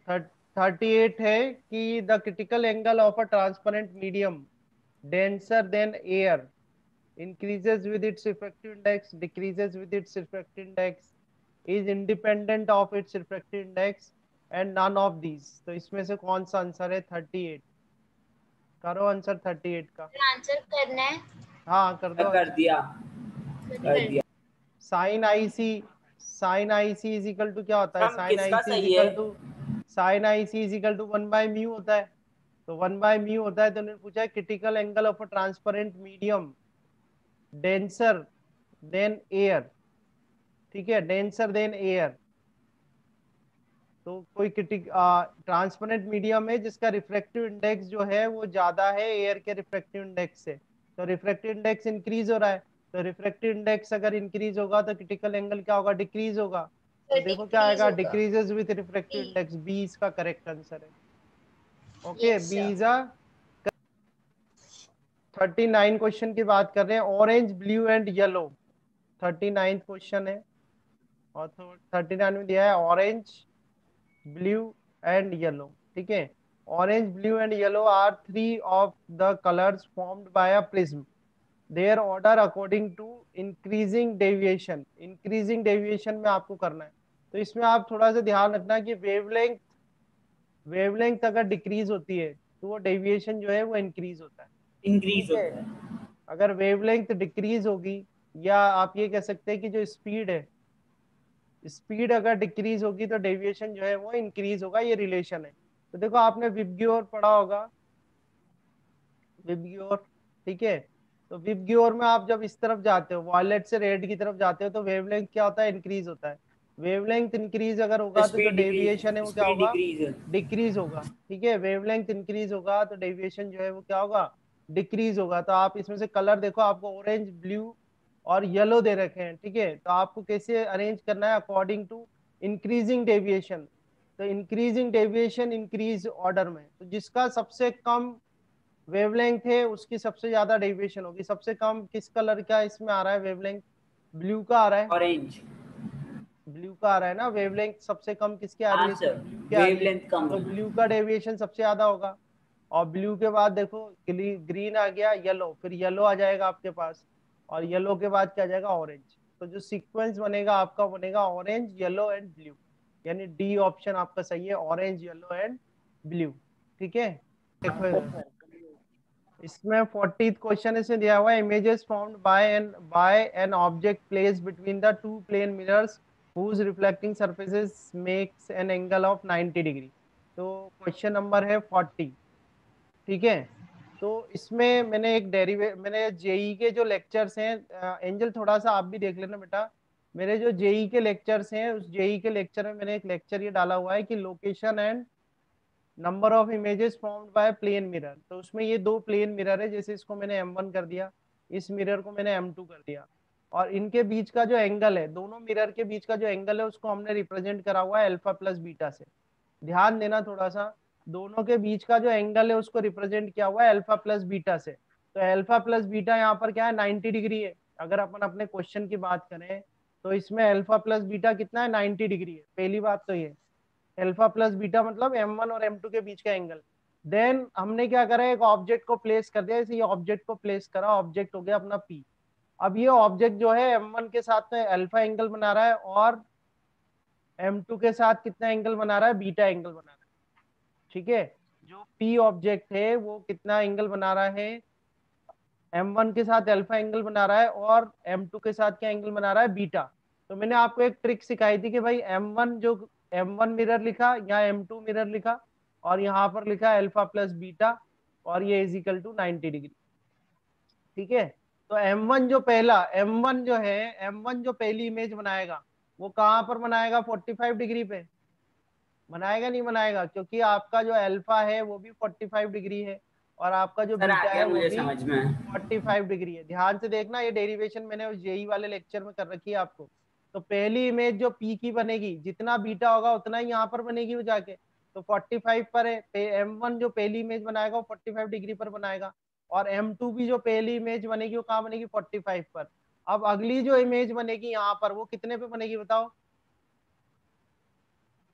38 है कि the critical angle of a transparent medium denser then air increases with its refractive index, decreases with its refractive index, is independent of its refractive index and none of these। तो इसमें से कौन सा answer है? 38। करो answer 38 का। Answer करना है। हाँ कर दो कर आंसर। दिया कर दिया। Sine I C is equal to क्या होता है? हम साइन आई किसका सी इज सही है? Equal to one by mu होता है। तो वन बाय म्यू होता है। तो उन्होंने पूछा है critical angle of a transparent medium denser then air. ठीक है, डेंसर देन एयर। तो कोई ट्रांसपेरेंट मीडियम है जिसका रिफ्रैक्टिव इंडेक्स जो है वो ज्यादा है एयर के रिफ्रैक्टिव इंडेक्स से। तो रिफ्रैक्टिव इंडेक्स इंक्रीज हो रहा है। तो रिफ्रैक्टिव इंडेक्स अगर इंक्रीज होगा तो क्रिटिकल एंगल क्या होगा? डिक्रीज होगा। तो देखो क्या डिक्रीज आएगा? होगा। Decreases with refractive index. B इसका करेक्ट आंसर है। Okay, yes B sir. Is a 39 question की बात कर रहे हैं। Orange blue and yellow 39 question है। और 39 में दिया है ऑरेंज ब्लू एंड येलो। ठीक है, orange blue and yellow are three of the colours formed by a prism. Their order according to increasing deviation. Increasing deviation में आपको करना है। तो इसमें आप थोड़ा सा ध्यान रखना कि वेवलेंथ अगर डिक्रीज होती है तो वो डेविएशन जो है वो इंक्रीज होता है। इंक्रीज ठीक है, होता है। अगर वेवलेंथ डिक्रीज होगी, या आप ये कह सकते हैं कि जो स्पीड है, स्पीड अगर डिक्रीज होगी तो डेविएशन जो है वो इंक्रीज होगा। ये रिलेशन है। तो देखो आपने विबग्योर पढ़ा होगा, विबग्योर। ठीक है, तो विबग्योर में आप जब इस तरफ जाते हो, वायलेट से रेड की तरफ जाते हो, तो वेवलेंथ क्या होता है? इंक्रीज होता है। वेवलेंथ इंक्रीज अगर होगा तो जो डेविएशन है वो क्या स्पीड होगा? डिक्रीज। डिक्रीज होगा। ठीक है, वेवलेंथ इंक्रीज होगा तो डेविएशन जो है वो क्या होगा? डिक्रीज होगा। तो आप इसमें से कलर देखो, आपको ऑरेंज ब्लू और येलो दे रखे हैं। ठीक है, तो आपको कैसे अरेंज करना है? According to increasing deviation. तो इंक्रीजिंग डेविएशन इंक्रीज ऑर्डर में, तो जिसका सबसे कम वेवलेंथ है उसकी सबसे ज्यादा डेविएशन होगी। सबसे कम किस कलर का इसमें आ रहा है वेवलेंथ? ब्लू का आ रहा है। ऑरेंज। ब्लू का आ रहा है ना वेवलेंथ। सबसे कम किसकी आ रही हाँ है इसमें? सर, ब्लू की आ रही है। वेवलेंथ कम तो है। ब्लू का डेविएशन सबसे ज्यादा होगा। और ब्लू के बाद देखो ग्रीन आ गया, येलो, फिर येलो आ जाएगा आपके पास, और येलो के बाद क्या आ जाएगा? ऑरेंज। तो जो सीक्वेंस बनेगा आपका बनेगा ऑरेंज येलो एंड ब्लू। यानी डी ऑप्शन आपका सही है, ऑरेंज येलो एंड ब्लू। ठीक है, देखो इधर इसमें 40th क्वेश्चन इसमें दिया हुआ है images formed by an object placed between the two plane mirrors whose reflecting surfaces makes an angle of 90 degree. तो क्वेश्चन नंबर है 40। ठीक है, तो इसमें मैंने जेई के जो लेक्चर्स हैं, एंजल थोड़ा सा आप भी देख लेना बेटा। मेरे जो जेई के लेक्चर्स हैं उस जेई के लेक्चर में मैंने एक लेक्चर ये डाला हुआ है कि location and number of images formed by plane mirror. तो उसमें ये दो प्लेन मिरर है, जैसे इसको मैंने M1 कर दिया, इस मिरर को मैंने M2 कर दिया, और इनके बीच का जो एंगल है, दोनों मिरर के बीच का जो एंगल है उसको हमने रिप्रेजेंट करा हुआ है अल्फा प्लस बीटा से। ध्यान देना थोड़ा सा, दोनों के बीच का जो एंगल है उसको रिप्रेजेंट किया हुआ है अल्फा प्लस बीटा से। तो अल्फा प्लस बीटा यहाँ पर क्या है? 90 डिग्री है। अगर अपन अपने क्वेश्चन की बात करें तो इसमें अल्फा प्लस बीटा कितना है? 90 डिग्री है। पहली बात तो ये अल्फा प्लस बीटा मतलब M1 और M2 के बीच का एंगल। देन हमने क्या करा? एक ऑब्जेक्ट को प्लेस कर दिया। जैसे ये ऑब्जेक्ट को प्लेस करा, ऑब्जेक्ट हो गया अपना P। अब ये ऑब्जेक्ट जो है M1 के साथ में अल्फा एंगल बना रहा है, और M2 के साथ कितना एंगल बना रहा है? बीटा एंगल बना रहा है। ठीक है, जो P ऑब्जेक्ट है वो कितना एंगल बना रहा है? M1 के साथ अल्फा एंगल बना रहा है, और M2 के साथ क्या एंगल बना रहा है? बीटा। तो मैंने आपको एक ट्रिक सिखाई थी कि भाई M1 मिरर लिखा या M2 मिरर लिखा, और यहाँ पर लिखा अल्फा प्लस बीटा, और ये इज इक्वल टू 90 डिग्री। ठीक है, तो M1 जो है, M1 जो पहली इमेज बनाएगा वो कहाँ पर बनाएगा? 45 डिग्री पे बनाएगा, नहीं बनाएगा? क्योंकि आपका जो अल्फा है वो भी 45 डिग्री है, और आपका जो सर आ बीटा है गया वो मुझे भी समझ में। 45 डिग्री है। ध्यान से देखना, ये डेरिवेशन मैंने उस जेई वाले लेक्चर में कर रखी है आपको। तो पहली इमेज जो पी की बनेगी, जितना बीटा होगा उतना ही यहाँ पर बनेगी वो जाके। तो 45 पर है। M1 जो पहली इमेज बनाएगा वो 45 डिग्री पर बनाएगा, और M2 भी जो पहली इमेज बनेगी वो कहाँ बनेगी? 45 पर। अब अगली जो इमेज बनेगी यहाँ पर वो कितने पे बनेगी बताओ?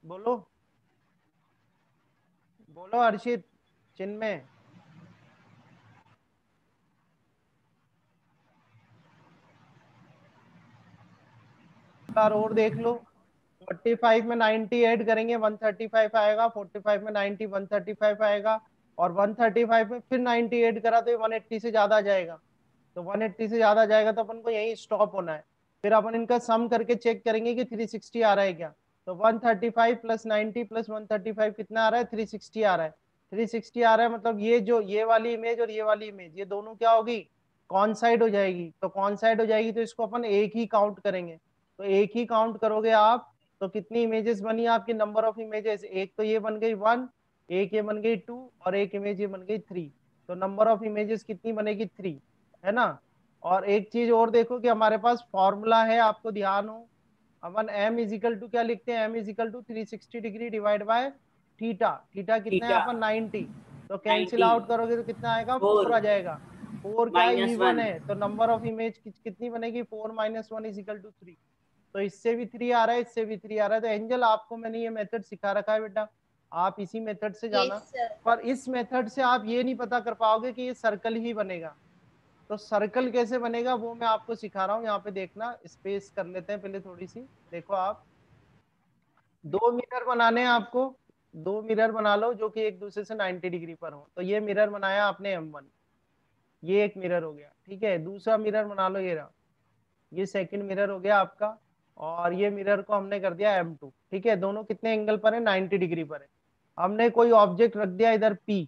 बोलो। बोलो हर्षित, चिन्मय। बार और देख लो। 45 में 90 ऐड करेंगे 135 आएगा, 45 में 90 135 आएगा, और 135 में फिर 90 ऐड करा तो ये 180 से ज्यादा आ जाएगा। तो 180 से ज्यादा जाएगा तो अपन को यही स्टॉप होना है। फिर अपन इनका सम करके चेक करेंगे कि 360 आ रहा है क्या। तो 135 प्लस 90 प्लस 135 कितना आ रहा है, 360 आ रहा है। 360 आ रहा है, मतलब ये जो ये वाली इमेज और ये वाली इमेज, ये दोनों क्या होगी, कॉन्साइड हो जाएगी। तो कॉन्साइड हो जाएगी तो इसको अपन एक ही काउंट करेंगे। तो एक ही काउंट करोगे आप, तो कितनी इमेजेस बनी आपकी, नंबर ऑफ इमेजेस, एक तो ये बन गई 1, एक ये बन गई 2, और एक इमेज ये बन गई 3। तो नंबर ऑफ इमेजेस कितनी बनेगी, 3, है ना। और एक चीज और देखो कि हमारे पास फॉर्मूला है, आपको ध्यान हो, अपन m इजिकल टू क्या लिखते हैं, m is equal to 360 degree divide by theta. Theta कितना है थीटा अपन 90। तो कैंसिल 90 आउट करोगे तो कितना आएगा, 4 4 आ जाएगा। 4 क्या है, -1 इवन है, तो नंबर ऑफ इमेज कितनी बनेगी, 4 - 1 इजिकल टू 3। तो इससे भी 3 आ रहा है, इससे भी 3 आ रहा है। तो एंजल आपको मैंने ये मेथड सिखा रखा है बेटा, आप इसी मेथड से जाना। Yes sir. पर इस मेथड से आप ये नहीं पता कर पाओगे कि ये सर्कल ही बनेगा। तो सर्कल कैसे बनेगा वो मैं आपको सिखा रहा हूँ। यहाँ पे देखना, स्पेस कर लेते हैं पहले थोड़ी सी। देखो आप, 2 मिरर बनाने हैं आपको। 2 मिरर बना लो जो कि एक दूसरे से 90 डिग्री पर हो। तो ये मिरर बनाया आपने M1, ये एक मिरर हो गया, ठीक है। दूसरा मिरर बना लो, ये रहा, ये सेकंड मिरर हो गया आपका। और ये मिरर को हमने कर दिया M2, ठीक है। दोनों कितने एंगल पर है, 90 डिग्री पर है। हमने कोई ऑब्जेक्ट रख दिया इधर P,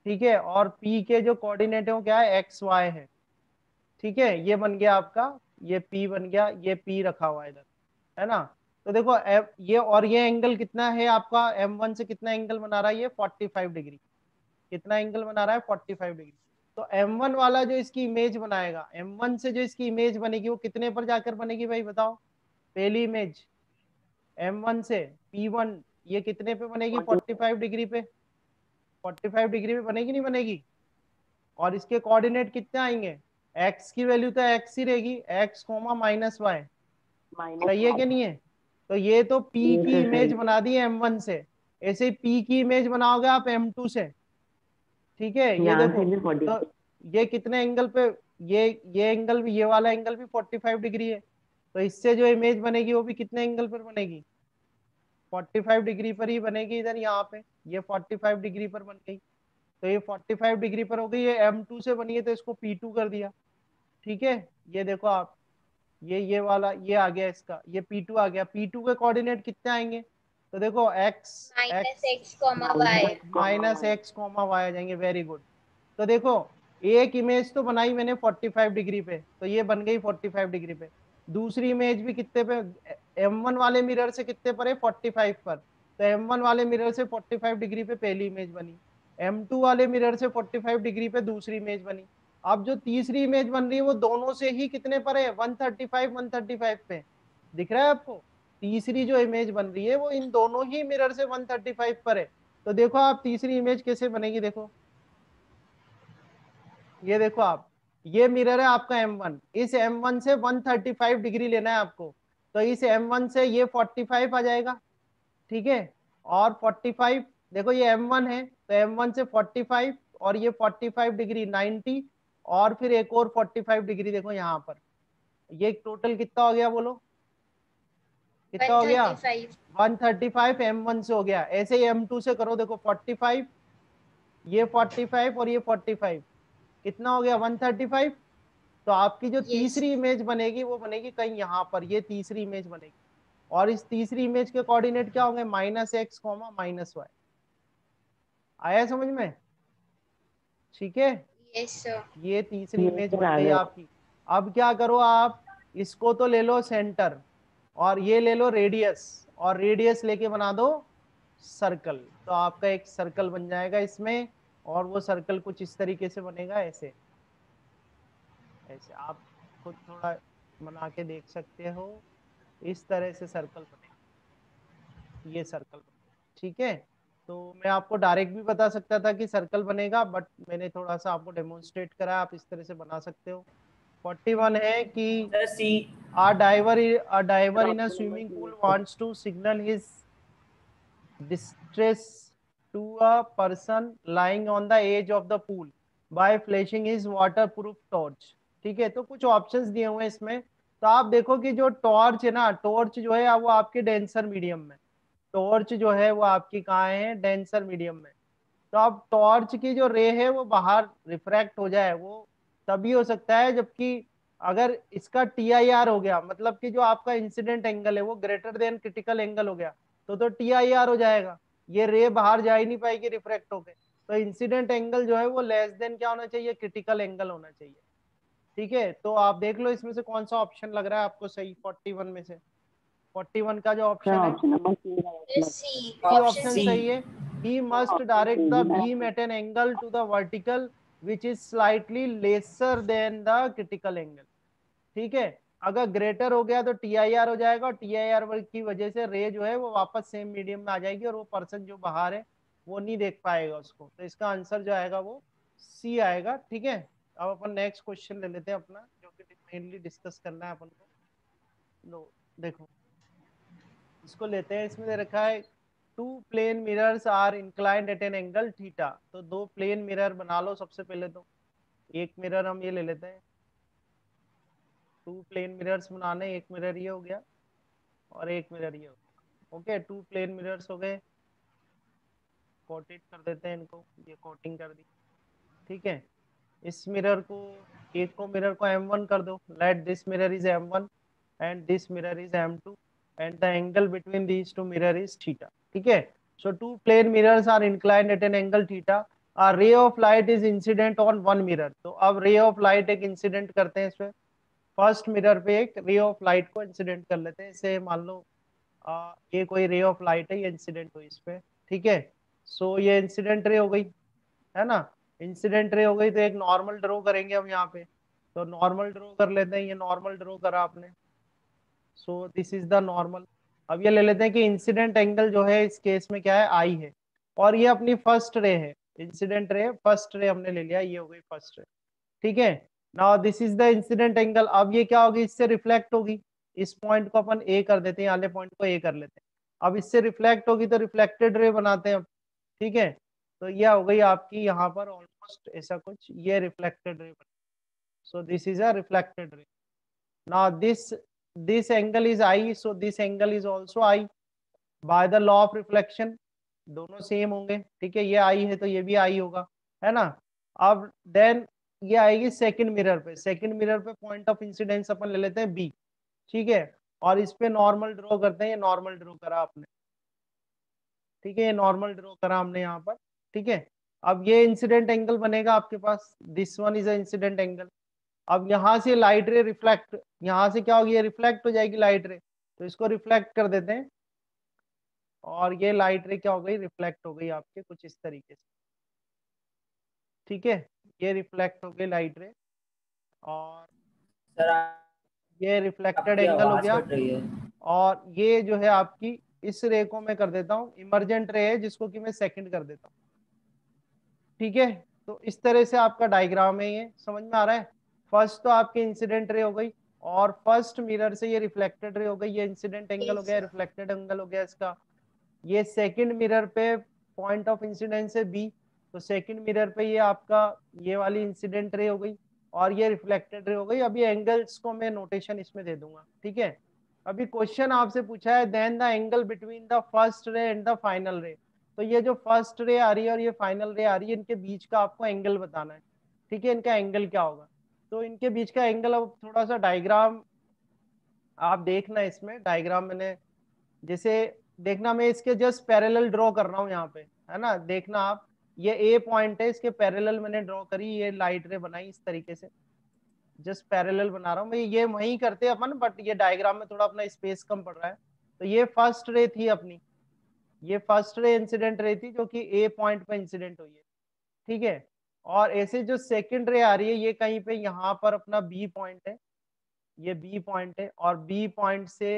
ठीक है। और P के जो कोऑर्डिनेट है वो क्या है, XY है, ठीक है। ये बन गया आपका, ये P बन गया, ये P रखा हुआ है इधर, है ना। तो देखो ये और ये एंगल कितना है आपका, M1 से कितना एंगल बना रहा है ये, 45 डिग्री। कितना एंगल बना रहा है, 45 डिग्री। तो M1 वाला जो इसकी इमेज बनाएगा, M1 से जो इसकी इमेज बनेगी वो कितने पर जाकर बनेगी भाई बताओ। पहली इमेज M1 से P1, ये कितने पे बनेगी, 45 डिग्री पे। 45 डिग्री पे बनेगी, नहीं बनेगी। और इसके कोऑर्डिनेट कितने आएंगे, x की वैल्यू तो x ही रहेगी, x -y। सही है कि नहीं है। तो ये तो P की इमेज बना दी है M1 से। ऐसे ही P की इमेज बनाओगे आप M2 से, ठीक है। ये देखो, तो ये कितने एंगल पे, ये एंगल भी, ये वाला एंगल भी 45 डिग्री है। तो इससे जो इमेज बनेगी वो भी कितने एंगल पर बनेगी, 45 डिग्री पर ही बनेगी। इधर यहाँ पे ये 45 डिग्री पर बन गई। तो ये 45 डिग्री पर हो गई, ये M2 से बनी है तो इसको P2 कर दिया, ठीक है। ये देखो आप, ये वाला ये आ गया, इसका ये P2 आ गया। P2 के कोऑर्डिनेट कितने आएंगे, तो देखो x -x, x -y। -x, -y आ जाएंगे, वेरी गुड। तो देखो, एक इमेज तो बनाई मैंने 45 डिग्री पे, तो ये बन गई 45 डिग्री पे। दूसरी इमेज भी कितने पे, M1 वाले मिरर से कितने पर है, 45 पर। तो M1 वाले मिरर से 45 डिग्री पे पहली इमेज बनी, M2 वाले मिरर से 45 डिग्री पे दूसरी इमेज बनी। अब जो तीसरी इमेज बन रही है वो दोनों से ही कितने पर है, 135 पे। दिख रहा है आपको, तीसरी जो इमेज बन रही है वो इन दोनों ही मिरर से 135 पर है। तो देखो आप तीसरी इमेज कैसे बनेगी, देखो ये देखो आप, ये मिरर है आपका M1, इस M1 से 135 डिग्री लेना है आपको। तो इस M1 से ये 45 आ जाएगा, ठीक है। और 45, देखो ये M1 है तो M1 से 45, और ये 45 डिग्री 90, और फिर एक और 45 डिग्री देखो यहाँ पर। ये टोटल कितना हो गया बोलो, कितना हो गया, 135। 135 M1 से हो गया। ऐसे ही M2 से करो, देखो 45, ये 45 और ये 45, कितना हो गया, 135। तो आपकी जो यस। तीसरी इमेज बनेगी वो बनेगी कहीं यहाँ पर, ये तीसरी इमेज बनेगी। और इस तीसरी इमेज के कोऑर्डिनेट क्या होंगे, -x, -y। आया समझ में, ठीक है। Yes sir. ये तीसरी इमेज बन गई आपकी। अब क्या करो आप, इसको तो ले लो सेंटर, और ये ले लो रेडियस, और रेडियस लेके बना दो सर्कल। तो आपका एक सर्कल बन जाएगा इसमें। और वो सर्कल कुछ इस तरीके से बनेगा, ऐसे ऐसे आप खुद थोड़ा बना के देख सकते हो। इस तरह से सर्कल बनेगा, ये सर्कल बनेगा, ठीक है। तो मैं आपको डायरेक्ट भी बता सकता था कि सर्कल बनेगा, बट मैंने थोड़ा सा आपको डेमोन्स्ट्रेट करा, आप इस तरह से बना सकते हो। 41 है कि sir C a diver in a swimming pool wants to signal his distress to a person lying on the edge of the pool by flashing his waterproof torch. ठीक है, तो कुछ ऑप्शंस दिए हुए हैं इसमें। तो आप देखो कि जो टॉर्च है ना, टॉर्च जो है वो आपके डेंसर मीडियम में, टॉर्च जो है वो आपकी कहाँ है, डेंसर मीडियम में। तो अब टॉर्च की जो रे है वो बाहर रिफ्रैक्ट हो जाए, वो तभी हो सकता है जबकि अगर इसका TIR हो गया, मतलब कि जो आपका इंसिडेंट एंगल है वो ग्रेटर देन क्रिटिकल एंगल हो गया, तो TIR हो जाएगा, ये रे बाहर जा ही नहीं पाएगी रिफ्रैक्ट होके। तो इंसिडेंट एंगल जो है वो लेस देन क्या होना चाहिए, क्रिटिकल एंगल होना चाहिए। ठीक है, तो आप देख लो इसमें से कौन सा ऑप्शन लग रहा है आपको सही 41 में से। 41 का जो सर ऑप्शन है, ऑप्शन नंबर सी है। C, C option option C. सही है। He must direct the beam at an angle to the vertical which is slightly lesser than the critical angle. ठीक है, अगर ग्रेटर हो गया तो TIR हो जाएगा, और TIR की वजह से रे जो है वो वापस सेम मीडियम में आ जाएगी, और वो पर्सन जो बाहर है वो नहीं देख पाएगा उसको। तो इसका आंसर जो आएगा वो सी आएगा। ठीक है, अब अपन नेक्स्ट क्वेश्चन ले लेते हैं अपना, जो कि मेनली डिस्कस करना है अपन को। लो देखो, इसको लेते हैं। इसमें दे रखा है two plane mirrors are inclined at an angle theta. तो दो प्लेन मिरर बना लो सबसे पहले तो। एक मिरर हम ये ले लेते हैं, टू प्लेन मिरर्स बनाने, एक मिरर ये हो गया और एक मिरर ये हो गया। ओके, टू प्लेन मिरर्स हो गए, कोटेड कर देते हैं इनको, ये कोटिंग कर दी। ठीक है, इस मिरर को, एक को मिरर को M1 कर दो, let this mirror is M1 and this mirror is M2 and the angle between these two mirror is theta. ठीक है, so two plane mirrors are inclined at an angle theta, a ray of light is incident on one mirror। तो अब ray of light एक incident करते हैं इसमें, first mirror पे एक रे ऑफ लाइट को इंसिडेंट कर लेते हैं। इसे मान लो ये कोई रे ऑफ लाइट है, ये इंसिडेंट हुई इस पे। ठीक है, सो ये इंसिडेंट रे हो गई, है ना। इंसिडेंट रे हो गई तो एक नॉर्मल ड्रॉ करेंगे हम यहाँ पे। तो नॉर्मल ड्रॉ कर लेते हैं, ये नॉर्मल ड्रॉ करा आपने, सो दिस इज द नॉर्मल। अब ये ले लेते हैं कि इंसिडेंट एंगल जो है इस केस में क्या है, आई है, और ये अपनी फर्स्ट रे है, इंसिडेंट रे फर्स्ट रे हमने ले लिया, ये हो गई फर्स्ट रे। ठीक है, now this is the incident angle. अब ये क्या होगी, इससे रिफ्लेक्ट होगी, इस पॉइंट को अपन ए कर देते हैं, वाले पॉइंट को ए कर लेते हैं। अब इससे रिफ्लेक्ट होगी तो रिफ्लेक्टेड रे बनाते हैं अब। ठीक है, तो यह हो गई आपकी यहाँ पर ऑलमोस्ट ऐसा कुछ, ये रिफ्लेक्टेड रे बनी। सो this is a reflected ray. Now this angle is I, so this angle is also I by the law of reflection, दोनों सेम होंगे। ठीक है, ये आई है तो ये भी आई होगा, है ना। अब देन ये आएगी सेकंड मिरर पे, सेकंड मिरर पे पॉइंट ऑफ इंसिडेंस अपन ले लेते हैं बी। ठीक है, और इस पे नॉर्मल ड्रॉ करते हैं, ये नॉर्मल ड्रॉ करा आपने। ठीक है, ये नॉर्मल ड्रॉ करा हमने यहाँ पर। ठीक है, अब ये इंसिडेंट एंगल बनेगा आपके पास, this one is a incident angle. अब यहाँ से लाइट रे रिफ्लेक्ट, यहाँ से क्या होगी, ये रिफ्लेक्ट हो जाएगी लाइट रे, तो इसको रिफ्लेक्ट कर देते हैं, और ये लाइट रे क्या हो गई, रिफ्लेक्ट हो गई आपके कुछ इस तरीके से। ठीक है, ये रिफ्लेक्ट हो गई लाइट रे, और सर ये रिफ्लेक्टेड आपकी एंगल हो आवाज गया। कट रही है। और ये जो है आपकी इस रे को मैं कर देता हूँ इमरजेंट रे है, जिसको कि मैं सेकंड कर देता हूँ। ठीक है, तो इस तरह से आपका डायग्राम है, ये समझ में आ रहा है। फर्स्ट तो आपकी इंसिडेंट रे हो गई, और फर्स्ट मिरर से ये रिफ्लेक्टेड रे हो गई, ये इंसिडेंट एंगल हो गया, रिफ्लेक्टेड एंगल हो गया इसका। ये सेकंड मिरर पे पॉइंट ऑफ इंसिडेंस है बी, तो सेकंड मिरर पे ये आपका ये वाली इंसिडेंट रे हो गई, और ये रिफ्लेक्टेड रे हो गई। अभी एंगल्स को मैं नोटेशन इसमें दे दूंगा। ठीक है, अभी क्वेश्चन आपसे पूछा है then the angle between the first ray and the final ray. तो ये जो फर्स्ट रे आ रही है और ये फाइनल रे आ रही है, इनके बीच का आपको एंगल बताना है। ठीक है, इनका एंगल क्या होगा, तो इनके बीच का एंगल, अब थोड़ा सा डायग्राम आप देखना, इसमें डायग्राम मैंने जैसे देखना, मैं इसके जस्ट पैरेलल ड्रॉ कर रहा हूँ यहाँ पे, है ना। देखना आप, ये ए पॉइंट है, इसके पैरेलल मैंने ड्रॉ करी, ये लाइट रे बनाई इस तरीके से, जस्ट पैरेलल बना रहा हूँ मैं। ये वहीं करते हैं अपन, बट ये डायग्राम में थोड़ा अपना स्पेस कम पड़ रहा है। तो ये फर्स्ट रे थी अपनी, ये फर्स्ट रे इंसिडेंट रे थी जो कि ए पॉइंट पे इंसिडेंट हुई है। ठीक है, और ऐसे जो सेकंड रे आ रही है ये कहीं पे यहाँ पर अपना बी पॉइंट है, ये बी पॉइंट है, और बी पॉइंट से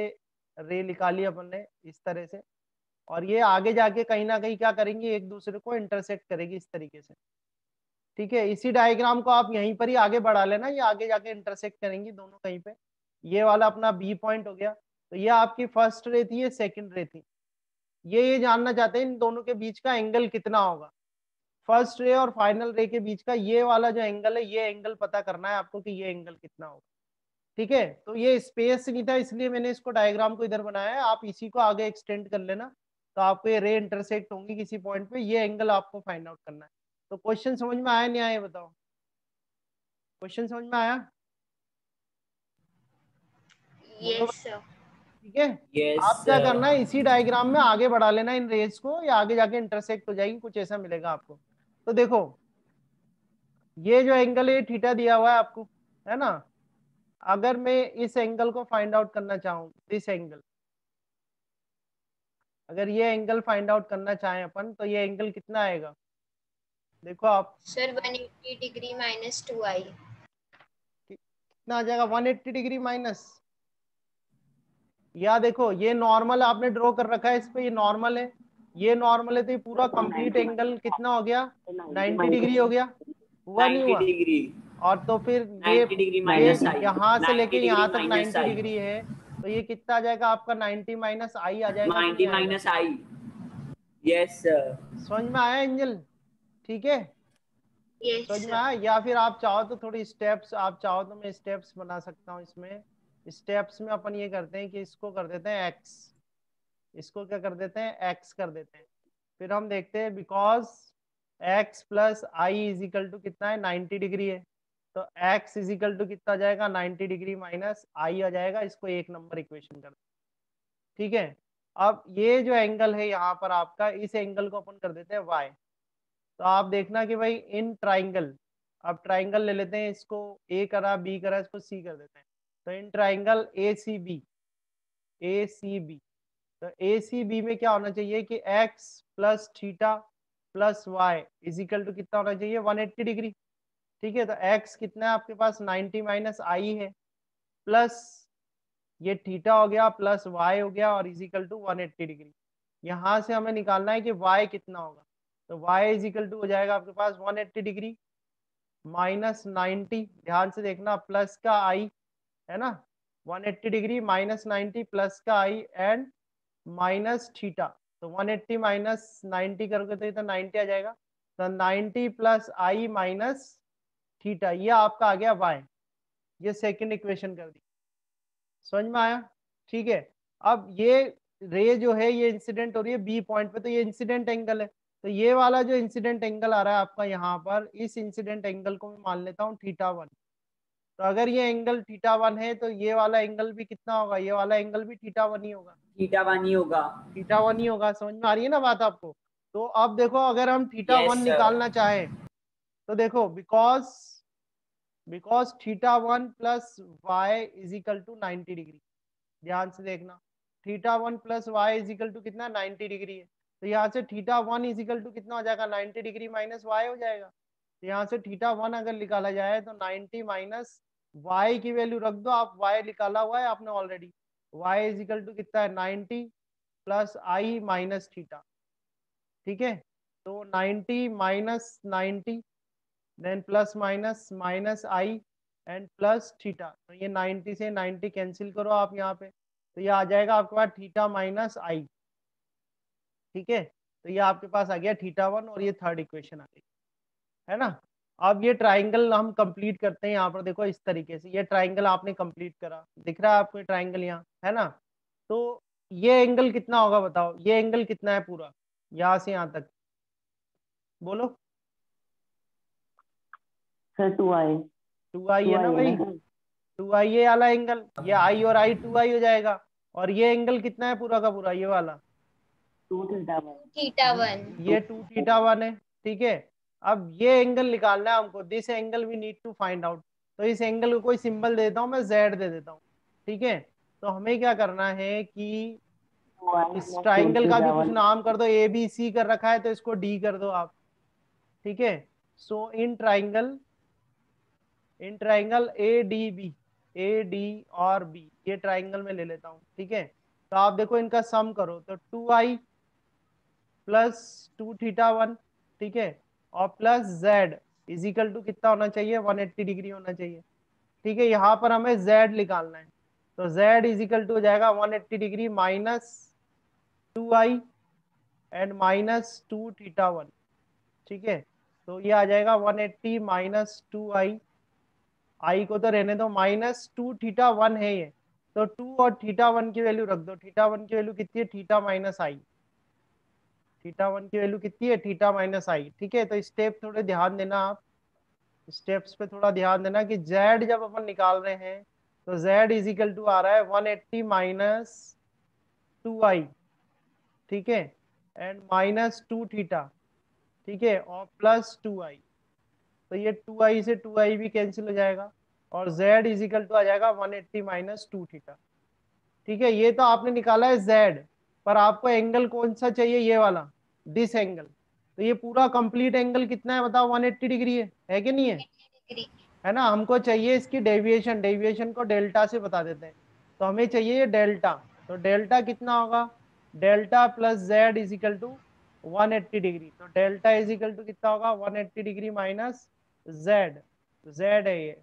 रे निकाली अपन ने इस तरह से, और ये आगे जाके कहीं ना कहीं क्या करेंगी, एक दूसरे को इंटरसेक्ट करेगी इस तरीके से। ठीक है, इसी डायग्राम को आप यहीं पर ही आगे बढ़ा लेना, ये आगे जाके इंटरसेक्ट करेंगी दोनों कहीं पे। ये वाला अपना बी पॉइंट हो गया, तो ये आपकी फर्स्ट रे थी, ये सेकंड रे थी। ये जानना चाहते हैं इन दोनों के बीच का एंगल कितना होगा, फर्स्ट रे और फाइनल रे के बीच का ये वाला जो एंगल है, ये एंगल पता करना है आपको कि ये एंगल कितना होगा। ठीक है, तो ये स्पेस नहीं था इसलिए मैंने इसको डायग्राम को इधर बनाया है, आप इसी को आगे एक्सटेंड कर लेना, तो आपको ये रे इंटरसेक्ट होंगी किसी पॉइंट पे, ये एंगल आपको फाइंड आउट करना है। तो क्वेश्चन समझ में आया नहीं आया बताओ, क्वेश्चन समझ में आया? बोलो। Yes sir. ठीक है, यस आप क्या करना है, इसी डायग्राम में आगे बढ़ा लेना इन रेज को, या आगे जाके इंटरसेक्ट हो जाएगी, कुछ ऐसा मिलेगा आपको। तो देखो ये जो एंगल है थीटा दिया हुआ है आपको, है ना, अगर मैं इस एंगल को फाइंड आउट करना चाहूँ, दिस एंगल, अगर ये एंगल फाइंड आउट करना चाहें अपन, तो ये एंगल कितना आएगा, देखो आप सर 180 डिग्री माइनस 2i। कितना आ जाएगा, 180 डिग्री माइनस, या देखो ये नॉर्मल आपने ड्रॉ कर रखा है इस पे, ये नॉर्मल है, ये नॉर्मल है, तो ये पूरा कंप्लीट एंगल कितना हो गया, 90 डिग्री हो गया, हुआ नहीं 90 हुआ? डिग्री, और तो फिर 90 डिग्री ये माइनस आई, यहाँ से 90 लेके डिग्री यहाँ तक माइनस 90 आई, डिग्री है, तो ये कितना आ जाएगा आपका, 90 माइनस आई आ जाएगा कि नहीं 90 आएगा? Minus I. Yes sir. समझ में आया एंजल? ठीक है, यस समझ में सर। आया? या फिर आप चाहो तो थोड़ी स्टेप्स, आप चाहो तो मैं स्टेप्स बना सकता हूँ इसमें। स्टेप्स में अपन ये करते हैं कि इसको कर देते हैं एक्स, इसको क्या कर देते हैं, एक्स कर देते हैं, फिर हम देखते हैं because X plus I is equal to कितना है, 90 डिग्री है, तो एक्स इज इक्वल टू कितना आ जाएगा, 90 डिग्री माइनस आई आ जाएगा, इसको एक नंबर इक्वेशन कर, ठीक है। अब ये जो एंगल है यहाँ पर आपका, इस एंगल को अपन कर देते हैं वाई, तो आप देखना कि भाई इन ट्राइंगल, अब ट्राइंगल ले लेते हैं, इसको ए करा, बी करा, इसको सी कर देते हैं, तो in triangle A C B, A C B, तो ए सी बी में क्या होना चाहिए कि x plus theta plus Y is equal to कितना होना चाहिए, 180 डिग्री। ठीक है, तो x कितना है आपके पास, 90 माइनस आई है, प्लस ये थीटा हो गया, प्लस y हो गया, और इज इक्वल टू 180 डिग्री। यहाँ से हमें निकालना है कि y कितना होगा, तो y इज इक्वल टू हो जाएगा आपके पास 180 डिग्री माइनस 90, ध्यान से देखना, प्लस का i, है ना, 180 डिग्री माइनस 90 प्लस का i एंड माइनस थीटा, तो 180 माइनस 90 करोगे तो ये तो 90 आ जाएगा, तो 90 प्लस आई माइनस थीटा, ये आपका आ गया वाई, ये सेकंड इक्वेशन कर दी। समझ में आया? ठीक है, अब ये रे जो है ये इंसिडेंट हो रही है बी पॉइंट पे, तो ये इंसिडेंट एंगल है, तो ये वाला जो इंसिडेंट एंगल आ रहा है आपका यहाँ पर, इस इंसिडेंट एंगल को मैं मान लेता हूँ थीटा 1, तो अगर ये एंगल थीटा 1 है तो ये वाला एंगल भी कितना होगा, ये वाला एंगल भी थीटा 1 ही होगा, थीटा 1 ही होगा। थीटा 1 ही होगा। समझ में आ रही है ना बात आपको? तो अब देखो अगर हम थीटा 1 यस सर। निकालना चाहें, तो देखो because because theta 1 plus Y is equal to 90 degree, ध्यान से देखना, theta 1 plus Y is equal to कितना, 90 डिग्री है, तो यहाँ से थीटा 1 इज इक्वल टू कितना हो जाएगा, 90 डिग्री माइनस वाई हो जाएगा, तो यहाँ से थीटा 1 अगर निकाला जाए तो 90 माइनस वाई की वैल्यू रख दो आप, वाई निकाला हुआ है आपने already, Y is equal to कितना है, 90 प्लस आई माइनस थीटा, ठीक है, तो 90 minus 90 then plus minus minus I and plus theta, तो ये 90 से 90 कैंसिल करो आप यहाँ पे, तो ये आ जाएगा आपके पास थीटा माइनस आई, ठीक है, तो ये आपके पास आ गया थीटा 1, और ये थर्ड इक्वेशन आ गई, है ना। अब ये ट्राइंगल हम कंप्लीट करते हैं, यहाँ पर देखो इस तरीके से, ये ट्राइंगल आपने कंप्लीट करा, दिख रहा है आपको ट्राइंगल यहाँ, है ना, तो ये एंगल कितना होगा बताओ, ये एंगल कितना है पूरा यहाँ से यहाँ तक, बोलो। Sir 2i। 2i है ना भाई, 2i ये वाला एंगल, ये आई और आई 2i हो जाएगा, और ये एंगल कितना है पूरा का पूरा, ये वाला 2 थीटा 1। थीटा 1। ये 2 थीटा 1 है, ठीक है। अब ये एंगल निकालना है हमको, this angle we need to find out, तो इस एंगल को कोई सिंबल दे देता हूँ मैं, जेड दे देता हूँ, ठीक है। तो हमें क्या करना है कि इस ट्राइंगल का भी कुछ नाम कर दो, ए बी सी कर रखा है तो इसको डी कर दो आप, ठीक है। So in triangle A D B, A D और बी, ये ट्राइंगल में ले लेता हूँ, ठीक है। तो आप देखो इनका सम करो, तो 2i प्लस 2 थीटा 1, ठीक है, और plus Z is equal to कितना होना चाहिए, 180 डिग्री होना चाहिए, ठीक है। यहाँ पर हमें जेड निकालना है, तो जेड इज इक्वल टू हो जाएगा 180 degree minus 2i and minus 2 theta 1, ठीक है। तो ये आ जाएगा 180 माइनस 2i, आई को तो रहने दो, माइनस 2 थीटा 1 है ये, तो 2 और थीटा 1 की वैल्यू रख दो। थीटा 1 की वैल्यू कितनी है, थीटा माइनस आई, थीटा 1 की वैल्यू कितनी है, थीटा माइनस आई, ठीक है। तो स्टेप थोड़े ध्यान देना आप, स्टेप्स पे थोड़ा ध्यान देना कि z जब अपन निकाल रहे हैं तो z इज इक्वल टू आ रहा है 180 माइनस 2i, ठीक है, एंड माइनस 2 थीटा, ठीक है, और प्लस 2i। तो ये 2i से 2i भी कैंसिल हो जाएगा और z इज इक्वल टू आ जाएगा 180 माइनस 2 थीटा, ठीक है। ये तो आपने निकाला है z, पर आपको एंगल कौन सा चाहिए, ये वाला, दिस एंगल। तो ये पूरा कंप्लीट एंगल कितना है बताओ, 180 डिग्री है कि नहीं है, डिग्री। है ना। हमको चाहिए इसकी डेविएशन, डेविएशन को डेल्टा से बता देते हैं, तो हमें चाहिए ये डेल्टा। तो डेल्टा कितना होगा, delta plus Z is equal to 180 degree. तो डेल्टा इज इक्वल टू कितना होगा, 180 डिग्री माइनस जेड, जेड है ये,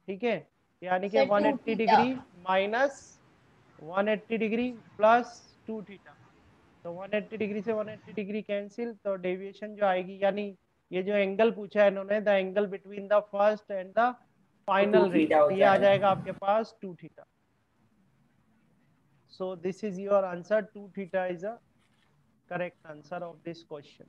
ठीक है। यानी कि sir 2 180 theta. Degree minus 180 degree plus 2 theta. तो 180 डिग्री से 180 डिग्री कैंसिल, तो डेविएशन जो आएगी, यानी ये जो एंगल पूछा है इन्होंने, the angle between the first and the two final rays, theta तो ये होता आ है। जाएगा आपके पास 2 theta. So this is your answer, 2 theta is a correct answer of this question.